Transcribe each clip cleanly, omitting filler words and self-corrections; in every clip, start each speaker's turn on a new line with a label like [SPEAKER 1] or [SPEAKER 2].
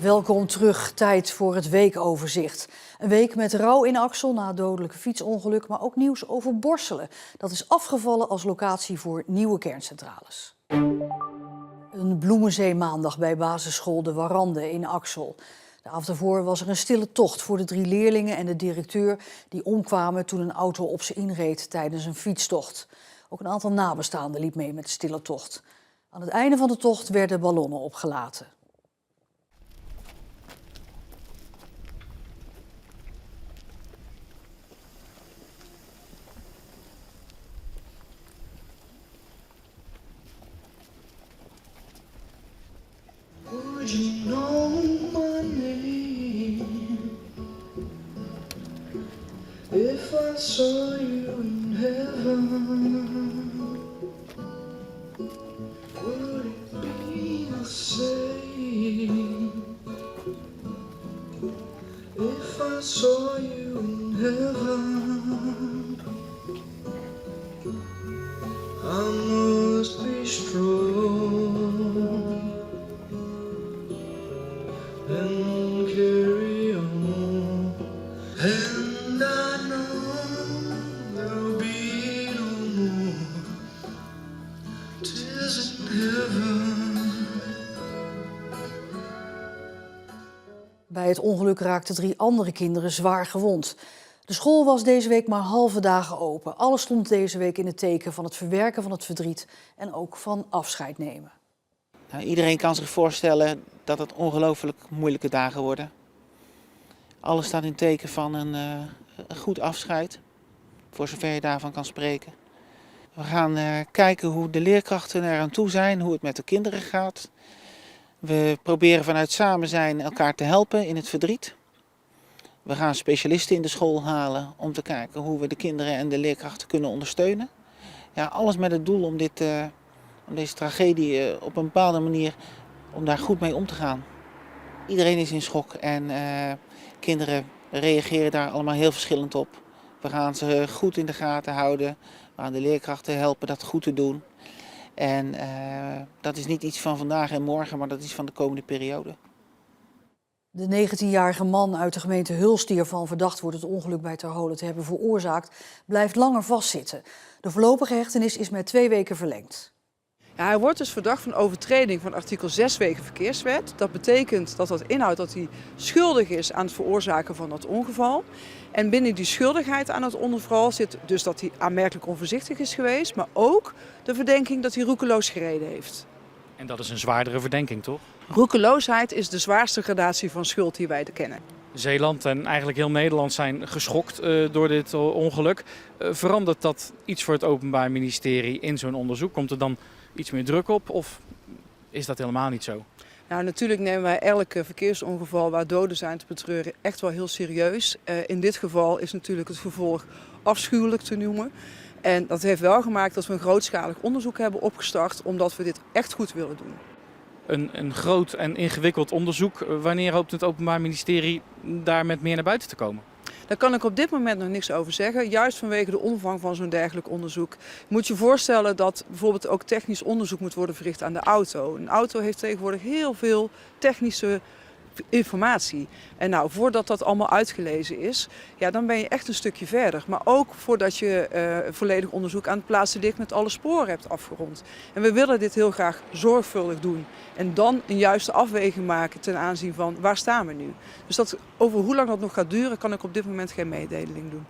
[SPEAKER 1] Welkom terug, tijd voor het weekoverzicht. Een week met rouw in Axel na het dodelijke fietsongeluk, maar ook nieuws over Borselen. Dat is afgevallen als locatie voor nieuwe kerncentrales. Een bloemenzeemaandag bij basisschool De Warande in Axel. De avond ervoor was er een stille tocht voor de 3 leerlingen en de directeur die omkwamen toen een auto op ze inreed tijdens een fietstocht. Ook een aantal nabestaanden liep mee met de stille tocht. Aan het einde van de tocht werden ballonnen opgelaten.
[SPEAKER 2] Would you know my name if I saw you in heaven? Would it be the same if I saw you in heaven? I must be strong and carry on, and I know there'll be no more tears in heaven.
[SPEAKER 1] Bij het ongeluk raakten 3 andere kinderen zwaar gewond. De school was deze week maar halve dagen open. Alles stond deze week in het teken van het verwerken van het verdriet en ook van afscheid nemen.
[SPEAKER 3] Nou, iedereen kan zich voorstellen dat het ongelooflijk moeilijke dagen worden. Alles staat in het teken van een goed afscheid, voor zover je daarvan kan spreken. We gaan kijken hoe de leerkrachten er aan toe zijn, hoe het met de kinderen gaat. We proberen vanuit samen zijn elkaar te helpen in het verdriet. We gaan specialisten in de school halen om te kijken hoe we de kinderen en de leerkrachten kunnen ondersteunen. Ja, alles met het doel om deze tragedie op een bepaalde manier, om daar goed mee om te gaan. Iedereen is in schok en kinderen reageren daar allemaal heel verschillend op. We gaan ze goed in de gaten houden. We gaan de leerkrachten helpen dat goed te doen. En dat is niet iets van vandaag en morgen, maar dat is van de komende periode.
[SPEAKER 1] De 19-jarige man uit de gemeente Hulst die ervan verdacht wordt het ongeluk bij Ter Holen te hebben veroorzaakt, blijft langer vastzitten. De voorlopige hechtenis is met 2 weken verlengd.
[SPEAKER 4] Ja, hij wordt dus verdacht van overtreding van artikel 6 wegen verkeerswet. Dat betekent dat inhoudt dat hij schuldig is aan het veroorzaken van dat ongeval. En binnen die schuldigheid aan het ongeval zit dus dat hij aanmerkelijk onvoorzichtig is geweest, maar ook de verdenking dat hij roekeloos gereden heeft.
[SPEAKER 5] En dat is een zwaardere verdenking, toch?
[SPEAKER 4] Roekeloosheid is de zwaarste gradatie van schuld die wij kennen.
[SPEAKER 5] Zeeland en eigenlijk heel Nederland zijn geschokt door dit ongeluk. Verandert dat iets voor het Openbaar Ministerie in zo'n onderzoek? Komt er dan iets meer druk op of is dat helemaal niet zo?
[SPEAKER 4] Nou, natuurlijk nemen wij elk verkeersongeval waar doden zijn te betreuren echt wel heel serieus. In dit geval is natuurlijk het vervolg afschuwelijk te noemen. En dat heeft wel gemaakt dat we een grootschalig onderzoek hebben opgestart, omdat we dit echt goed willen doen.
[SPEAKER 5] Een groot en ingewikkeld onderzoek. Wanneer hoopt het Openbaar Ministerie daar met meer naar buiten te komen?
[SPEAKER 4] Daar kan ik op dit moment nog niks over zeggen. Juist vanwege de omvang van zo'n dergelijk onderzoek. Je moet je voorstellen dat bijvoorbeeld ook technisch onderzoek moet worden verricht aan de auto. Een auto heeft tegenwoordig heel veel technische informatie. En nou, voordat dat allemaal uitgelezen is, ja, dan ben je echt een stukje verder. Maar ook voordat je volledig onderzoek aan het plaatsen ligt met alle sporen hebt afgerond. En we willen dit heel graag zorgvuldig doen. En dan een juiste afweging maken ten aanzien van waar staan we nu. Dus over hoe lang dat nog gaat duren, kan ik op dit moment geen mededeling doen.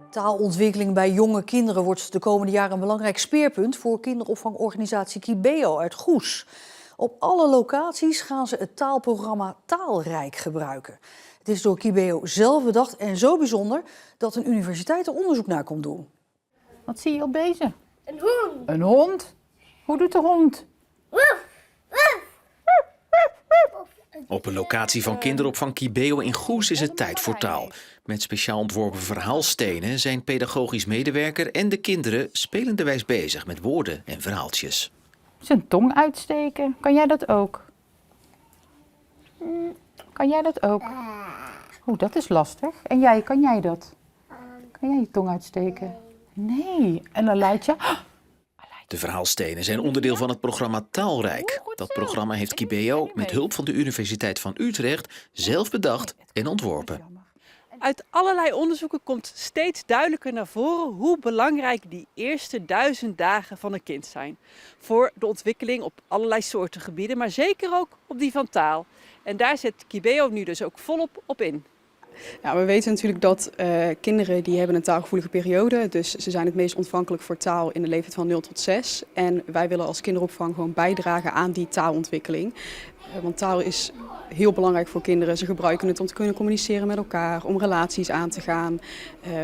[SPEAKER 1] Taalontwikkeling bij jonge kinderen wordt de komende jaren een belangrijk speerpunt voor kinderopvangorganisatie Kibeo uit Goes. Op alle locaties gaan ze het taalprogramma Taalrijk gebruiken. Het is door Kibeo zelf bedacht en zo bijzonder dat een universiteit er onderzoek naar komt doen.
[SPEAKER 6] Wat zie je op deze?
[SPEAKER 7] Een hond.
[SPEAKER 6] Een hond? Hoe doet de hond?
[SPEAKER 8] Op een locatie van kinderopvang Kibeo in Goes is het tijd voor taal. Met speciaal ontworpen verhaalstenen zijn pedagogisch medewerker en de kinderen spelenderwijs bezig met woorden en verhaaltjes.
[SPEAKER 6] Zijn tong uitsteken. Kan jij dat ook? Kan jij dat ook? Oeh, dat is lastig. En jij, kan jij dat? Kan jij je tong uitsteken? Nee. En een luidje?
[SPEAKER 8] De verhaalstenen zijn onderdeel van het programma Taalrijk. Dat programma heeft Kibeo met hulp van de Universiteit van Utrecht zelf bedacht en ontworpen.
[SPEAKER 7] Uit allerlei onderzoeken komt steeds duidelijker naar voren hoe belangrijk die eerste 1000 dagen van een kind zijn. Voor de ontwikkeling op allerlei soorten gebieden, maar zeker ook op die van taal. En daar zet Kibeo nu dus ook volop op in.
[SPEAKER 9] Ja, we weten natuurlijk dat kinderen die hebben een taalgevoelige periode. Dus ze zijn het meest ontvankelijk voor taal in de leeftijd van 0 tot 6. En wij willen als kinderopvang gewoon bijdragen aan die taalontwikkeling. Want taal is heel belangrijk voor kinderen. Ze gebruiken het om te kunnen communiceren met elkaar, om relaties aan te gaan,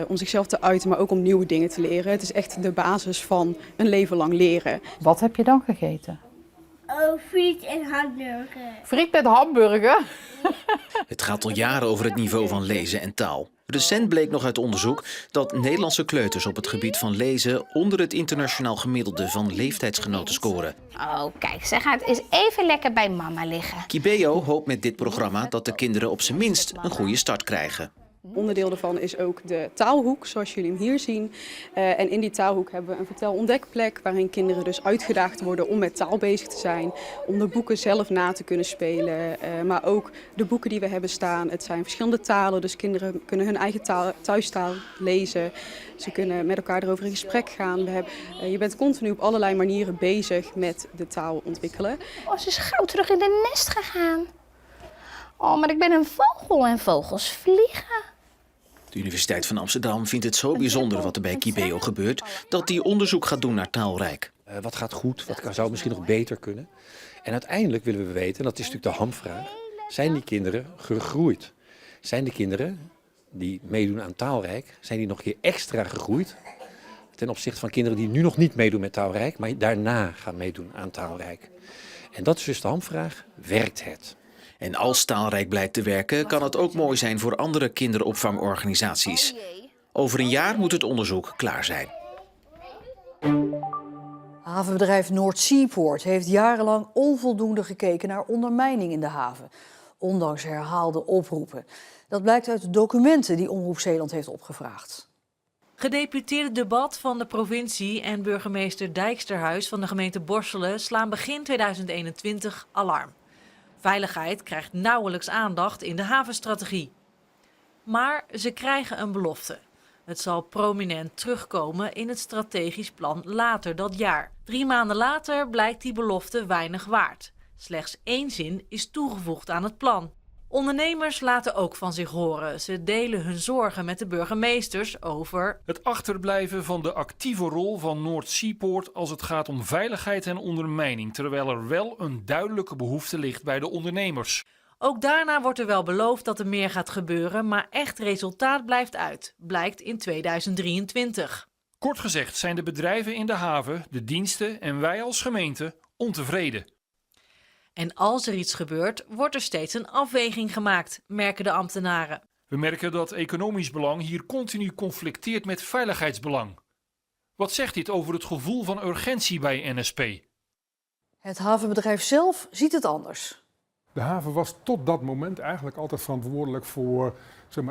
[SPEAKER 9] om zichzelf te uiten, maar ook om nieuwe dingen te leren. Het is echt de basis van een leven lang leren.
[SPEAKER 6] Wat heb je dan gegeten?
[SPEAKER 10] Oh, friet en hamburger.
[SPEAKER 6] Friet met hamburger?
[SPEAKER 8] Het gaat al jaren over het niveau van lezen en taal. Recent bleek nog uit onderzoek dat Nederlandse kleuters op het gebied van lezen onder het internationaal gemiddelde van leeftijdsgenoten scoren.
[SPEAKER 10] Oh, kijk, zij gaat eens even lekker bij mama liggen.
[SPEAKER 8] Kibeo hoopt met dit programma dat de kinderen op zijn minst een goede start krijgen.
[SPEAKER 9] Onderdeel daarvan is ook de taalhoek, zoals jullie hem hier zien. En in die taalhoek hebben we een vertel-ontdekplek waarin kinderen dus uitgedaagd worden om met taal bezig te zijn. Om de boeken zelf na te kunnen spelen, maar ook de boeken die we hebben staan. Het zijn verschillende talen, dus kinderen kunnen hun eigen thuistaal lezen. Ze kunnen met elkaar erover in gesprek gaan. Je bent continu op allerlei manieren bezig met de taal ontwikkelen.
[SPEAKER 10] Oh, ze is gauw terug in de nest gegaan. Oh, maar ik ben een vogel en vogels vliegen.
[SPEAKER 8] De Universiteit van Amsterdam vindt het zo bijzonder wat er bij Kibeo gebeurt, dat die onderzoek gaat doen naar Taalrijk.
[SPEAKER 11] Wat gaat goed, wat zou misschien nog beter kunnen? En uiteindelijk willen we weten, en dat is natuurlijk de hamvraag, zijn die kinderen gegroeid? Zijn de kinderen die meedoen aan Taalrijk, zijn die nog een keer extra gegroeid ten opzichte van kinderen die nu nog niet meedoen met Taalrijk, maar daarna gaan meedoen aan Taalrijk? En dat is dus de hamvraag, werkt het?
[SPEAKER 8] En als Taalrijk blijkt te werken, kan het ook mooi zijn voor andere kinderopvangorganisaties. Over een jaar moet het onderzoek klaar zijn.
[SPEAKER 1] Havenbedrijf Noord Seaport heeft jarenlang onvoldoende gekeken naar ondermijning in de haven, ondanks herhaalde oproepen. Dat blijkt uit de documenten die Omroep Zeeland heeft opgevraagd.
[SPEAKER 12] Gedeputeerde debat van de provincie en burgemeester Dijksterhuis van de gemeente Borselen slaan begin 2021 alarm. Veiligheid krijgt nauwelijks aandacht in de havenstrategie. Maar ze krijgen een belofte. Het zal prominent terugkomen in het strategisch plan later dat jaar. 3 maanden later blijkt die belofte weinig waard. Slechts 1 zin is toegevoegd aan het plan. Ondernemers laten ook van zich horen. Ze delen hun zorgen met de burgemeesters over
[SPEAKER 13] het achterblijven van de actieve rol van Noord Seaport als het gaat om veiligheid en ondermijning, terwijl er wel een duidelijke behoefte ligt bij de ondernemers.
[SPEAKER 12] Ook daarna wordt er wel beloofd dat er meer gaat gebeuren, maar echt resultaat blijft uit, blijkt in 2023.
[SPEAKER 13] Kort gezegd zijn de bedrijven in de haven, de diensten en wij als gemeente ontevreden.
[SPEAKER 12] En als er iets gebeurt, wordt er steeds een afweging gemaakt, merken de ambtenaren.
[SPEAKER 13] We merken dat economisch belang hier continu conflicteert met veiligheidsbelang. Wat zegt dit over het gevoel van urgentie bij NSP?
[SPEAKER 1] Het havenbedrijf zelf ziet het anders.
[SPEAKER 14] De haven was tot dat moment eigenlijk altijd verantwoordelijk voor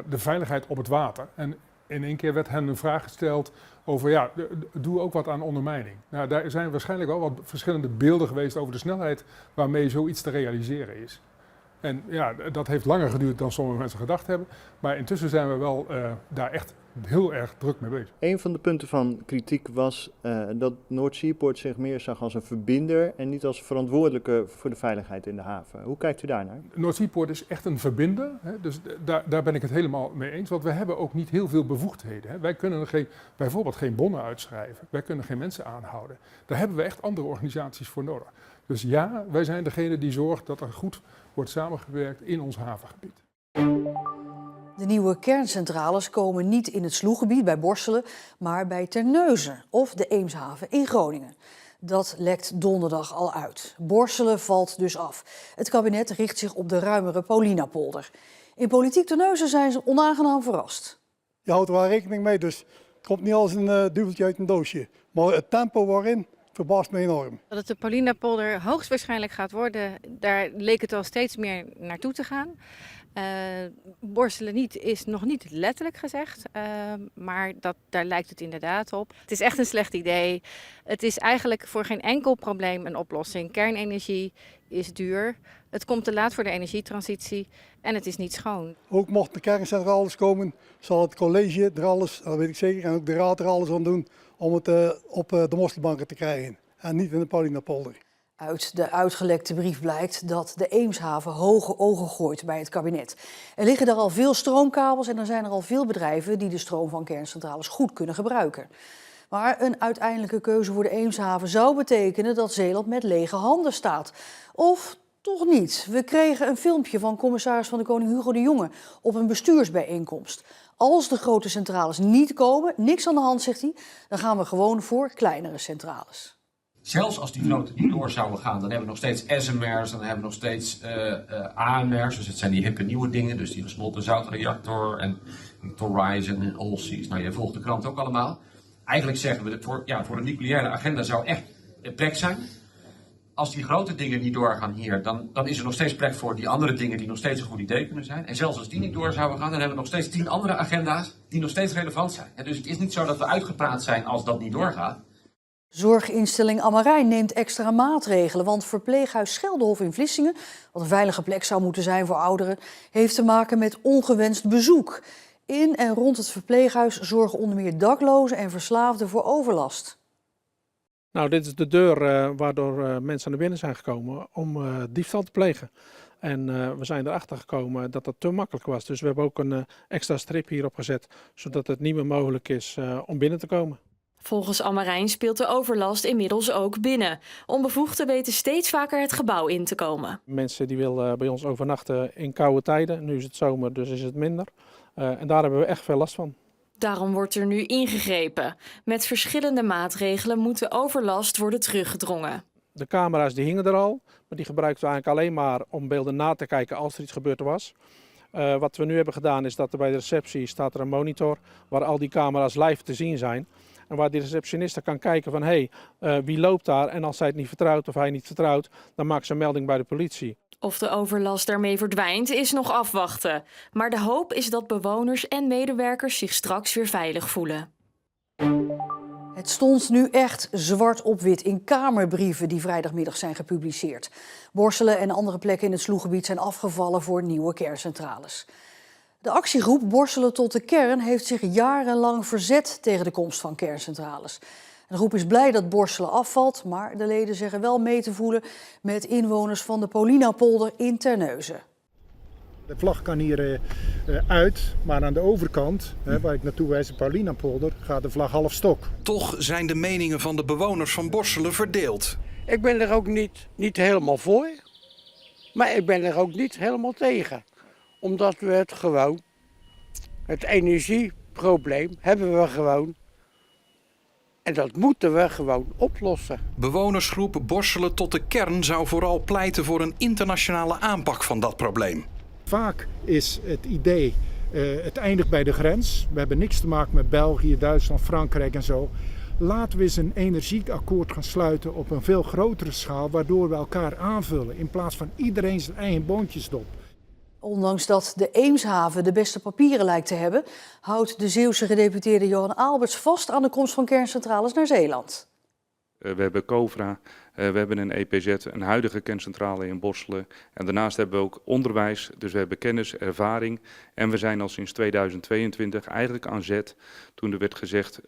[SPEAKER 14] de veiligheid op het water. En in één keer werd hen een vraag gesteld over, doe ook wat aan ondermijning. Nou, daar zijn waarschijnlijk wel wat verschillende beelden geweest over de snelheid waarmee zoiets te realiseren is. En ja, dat heeft langer geduurd dan sommige mensen gedacht hebben. Maar intussen zijn we wel daar echt heel erg druk mee bezig.
[SPEAKER 15] Een van de punten van kritiek was dat Noord Seaport zich meer zag als een verbinder en niet als verantwoordelijke voor de veiligheid in de haven. Hoe kijkt u daarnaar?
[SPEAKER 14] Noord Seaport is echt een verbinder, hè? Dus daar ben ik het helemaal mee eens. Want we hebben ook niet heel veel bevoegdheden. Hè? Wij kunnen bijvoorbeeld geen bonnen uitschrijven. Wij kunnen geen mensen aanhouden. Daar hebben we echt andere organisaties voor nodig. Dus ja, wij zijn degene die zorgt dat er goed wordt samengewerkt in ons havengebied.
[SPEAKER 1] De nieuwe kerncentrales komen niet in het Sloeggebied bij Borselen, maar bij Terneuzen of de Eemshaven in Groningen. Dat lekt donderdag al uit. Borselen valt dus af. Het kabinet richt zich op de ruimere Paulinapolder. In politiek Terneuzen zijn ze onaangenaam verrast.
[SPEAKER 16] Je houdt er wel rekening mee, dus het komt niet als een duveltje uit een doosje. Maar het tempo waarin verbaast me enorm.
[SPEAKER 17] Dat het de Paulinapolder hoogstwaarschijnlijk gaat worden, daar leek het al steeds meer naartoe te gaan.
[SPEAKER 6] Borstelen niet is nog niet letterlijk gezegd, maar daar lijkt het inderdaad op. Het is echt een slecht idee. Het is eigenlijk voor geen enkel probleem een oplossing. Kernenergie is duur, het komt te laat voor de energietransitie en het is niet schoon.
[SPEAKER 16] Ook mochten de kerncentrales komen, zal het college er alles, dat weet ik zeker, en ook de raad er alles aan doen om het op de Mosselbanken te krijgen. En niet in de Paulinapolder.
[SPEAKER 1] Uit de uitgelekte brief blijkt dat de Eemshaven hoge ogen gooit bij het kabinet. Er liggen daar al veel stroomkabels en er zijn er al veel bedrijven die de stroom van kerncentrales goed kunnen gebruiken. Maar een uiteindelijke keuze voor de Eemshaven zou betekenen dat Zeeland met lege handen staat. Of toch niet. We kregen een filmpje van commissaris van de Koning Hugo de Jonge op een bestuursbijeenkomst. Als de grote centrales niet komen, niks aan de hand, zegt hij, dan gaan we gewoon voor kleinere centrales.
[SPEAKER 17] Zelfs als die grote niet door zouden gaan, dan hebben we nog steeds SMR's, dan hebben we nog steeds AMR's. Dus het zijn die hippe nieuwe dingen, dus die gesmolten zoutreactor en Horizon en Allseas. Nou, je volgt de krant ook allemaal. Eigenlijk zeggen we, voor een nucleaire agenda zou echt plek zijn. Als die grote dingen niet doorgaan hier, dan is er nog steeds plek voor die andere dingen die nog steeds een goed idee kunnen zijn. En zelfs als die niet door zouden gaan, dan hebben we nog steeds 10 andere agenda's die nog steeds relevant zijn. En dus het is niet zo dat we uitgepraat zijn als dat niet doorgaat.
[SPEAKER 1] Zorginstelling Ammarijn neemt extra maatregelen, want verpleeghuis Scheldehof in Vlissingen, wat een veilige plek zou moeten zijn voor ouderen, heeft te maken met ongewenst bezoek. In en rond het verpleeghuis zorgen onder meer daklozen en verslaafden voor overlast.
[SPEAKER 18] Nou, dit is de deur waardoor mensen naar binnen zijn gekomen om diefstal te plegen. En we zijn erachter gekomen dat dat te makkelijk was. Dus we hebben ook een extra strip hierop gezet, zodat het niet meer mogelijk is om binnen te komen.
[SPEAKER 19] Volgens Ammarijn speelt de overlast inmiddels ook binnen. Onbevoegden weten steeds vaker het gebouw in te komen.
[SPEAKER 18] Mensen die willen bij ons overnachten in koude tijden. Nu is het zomer, dus is het minder. En daar hebben we echt veel last van.
[SPEAKER 19] Daarom wordt er nu ingegrepen. Met verschillende maatregelen moet de overlast worden teruggedrongen.
[SPEAKER 18] De camera's die hingen er al, maar die gebruikten we eigenlijk alleen maar om beelden na te kijken als er iets gebeurd was. Wat we nu hebben gedaan is dat er bij de receptie staat er een monitor waar al die camera's live te zien zijn. En waar die receptioniste kan kijken van wie loopt daar? En als zij het niet vertrouwt of hij niet vertrouwt, dan maakt ze een melding bij de politie.
[SPEAKER 19] Of de overlast daarmee verdwijnt is nog afwachten. Maar de hoop is dat bewoners en medewerkers zich straks weer veilig voelen.
[SPEAKER 1] Het stond nu echt zwart op wit in Kamerbrieven die vrijdagmiddag zijn gepubliceerd. Borselen en andere plekken in het Sloeggebied zijn afgevallen voor nieuwe kerncentrales. De actiegroep Borselen tot de kern heeft zich jarenlang verzet tegen de komst van kerncentrales. De groep is blij dat Borselen afvalt, maar de leden zeggen wel mee te voelen met inwoners van de Paulinapolder in Terneuzen.
[SPEAKER 20] De vlag kan hier uit, maar aan de overkant, waar ik naartoe wijs, de Paulinapolder, gaat de vlag half stok.
[SPEAKER 21] Toch zijn de meningen van de bewoners van Borselen verdeeld.
[SPEAKER 22] Ik ben er ook niet helemaal voor, maar ik ben er ook niet helemaal tegen. Omdat we het energieprobleem hebben we gewoon. En dat moeten we gewoon oplossen.
[SPEAKER 21] Bewonersgroep Borselen tot de kern zou vooral pleiten voor een internationale aanpak van dat probleem.
[SPEAKER 20] Vaak is het idee, het eindigt bij de grens. We hebben niks te maken met België, Duitsland, Frankrijk en zo. Laten we eens een energieakkoord gaan sluiten op een veel grotere schaal, waardoor we elkaar aanvullen in plaats van iedereen zijn eigen boontjes dopt.
[SPEAKER 1] Ondanks dat de Eemshaven de beste papieren lijkt te hebben, houdt de Zeeuwse gedeputeerde Johan Alberts vast aan de komst van kerncentrales naar Zeeland.
[SPEAKER 23] We hebben Covra, we hebben een EPZ, een huidige kerncentrale in Borselen. En daarnaast hebben we ook onderwijs, dus we hebben kennis, ervaring. En we zijn al sinds 2022 eigenlijk aan zet toen er werd gezegd,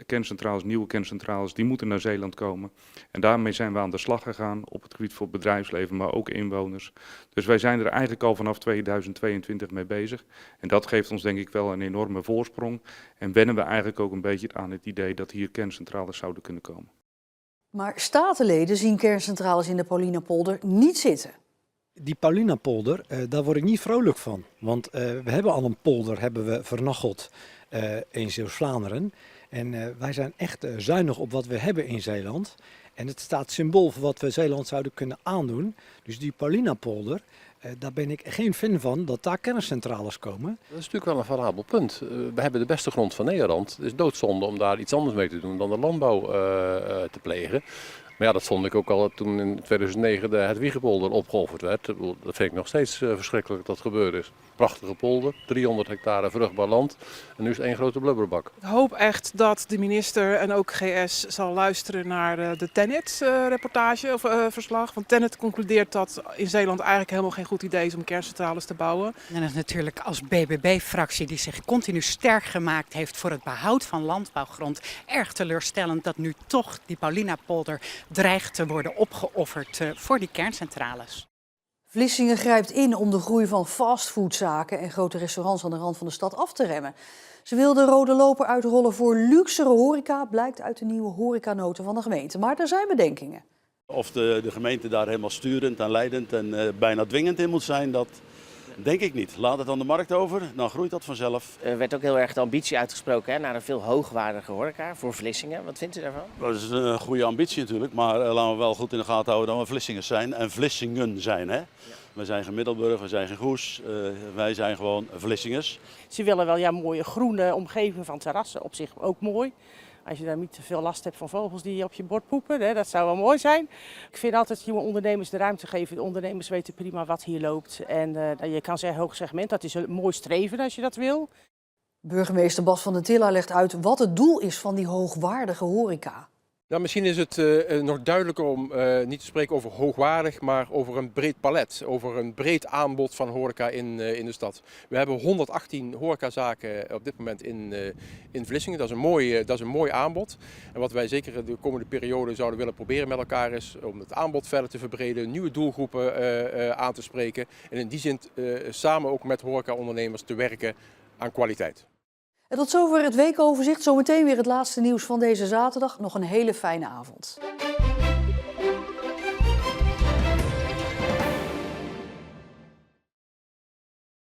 [SPEAKER 23] kerncentrales, nieuwe kerncentrales, die moeten naar Zeeland komen. En daarmee zijn we aan de slag gegaan op het gebied voor het bedrijfsleven, maar ook inwoners. Dus wij zijn er eigenlijk al vanaf 2022 mee bezig. En dat geeft ons denk ik wel een enorme voorsprong. En wennen we eigenlijk ook een beetje aan het idee dat hier kerncentrales zouden kunnen komen.
[SPEAKER 1] Maar statenleden zien kerncentrales in de Paulinapolder niet zitten.
[SPEAKER 24] Die Paulinapolder, daar word ik niet vrolijk van. Want we hebben al een polder vernacheld in Zeeuws-Vlaanderen. En wij zijn echt zuinig op wat we hebben in Zeeland. En het staat symbool voor wat we Zeeland zouden kunnen aandoen. Dus die Paulinapolder, daar ben ik geen fan van dat daar kerncentrales komen.
[SPEAKER 25] Dat is natuurlijk wel een variabel punt. We hebben de beste grond van Nederland. Het is doodzonde om daar iets anders mee te doen dan de landbouw te plegen. Maar ja, dat vond ik ook al toen in 2009 de Hedwiegepolder opgeofferd werd. Dat vind ik nog steeds verschrikkelijk dat dat gebeurd is. Prachtige polder, 300 hectare vruchtbaar land en nu is het één grote blubberbak.
[SPEAKER 2] Ik hoop echt dat de minister en ook GS zal luisteren naar de TenneT-reportage of verslag. Want TenneT concludeert dat in Zeeland eigenlijk helemaal geen goed idee is om kerncentrales te bouwen.
[SPEAKER 3] En dat is natuurlijk als BBB-fractie die zich continu sterk gemaakt heeft voor het behoud van landbouwgrond erg teleurstellend dat nu toch die Paulinapolder dreigt te worden opgeofferd voor die kerncentrales.
[SPEAKER 1] Vlissingen grijpt in om de groei van fastfoodzaken en grote restaurants aan de rand van de stad af te remmen. Ze wil de rode loper uitrollen voor luxere horeca, blijkt uit de nieuwe horecanota van de gemeente. Maar er zijn bedenkingen.
[SPEAKER 4] Of de gemeente daar helemaal sturend en leidend en bijna dwingend in moet zijn, dat denk ik niet. Laat het aan de markt over, dan groeit dat vanzelf.
[SPEAKER 5] Er werd ook heel erg de ambitie uitgesproken naar een veel hoogwaardige horeca voor Vlissingen. Wat vindt u daarvan?
[SPEAKER 4] Dat is een goede ambitie natuurlijk, maar laten we wel goed in de gaten houden dat we Vlissingers zijn en Vlissingen zijn. Hè? Ja. We zijn geen Middelburg, we zijn geen Goes, wij zijn gewoon Vlissingers.
[SPEAKER 7] Ze willen wel mooie groene omgeving van terrassen, op zich ook mooi. Als je daar niet te veel last hebt van vogels die op je bord poepen, hè, dat zou wel mooi zijn. Ik vind altijd jonge ondernemers de ruimte geven. De ondernemers weten prima wat hier loopt. En je kan zeggen hoog segment, dat is een mooi streven als je dat wil.
[SPEAKER 1] Burgemeester Bas van der Tiller legt uit wat het doel is van die hoogwaardige horeca.
[SPEAKER 26] Nou, misschien is het nog duidelijker om niet te spreken over hoogwaardig, maar over een breed palet. Over een breed aanbod van horeca in de stad. We hebben 118 horecazaken op dit moment in Vlissingen. Dat is een mooi aanbod. En wat wij zeker de komende periode zouden willen proberen met elkaar is om het aanbod verder te verbreden, nieuwe doelgroepen aan te spreken. En in die zin samen ook met horecaondernemers te werken aan kwaliteit.
[SPEAKER 1] En tot zover het weekoverzicht. Zometeen weer het laatste nieuws van deze zaterdag. Nog een hele fijne avond.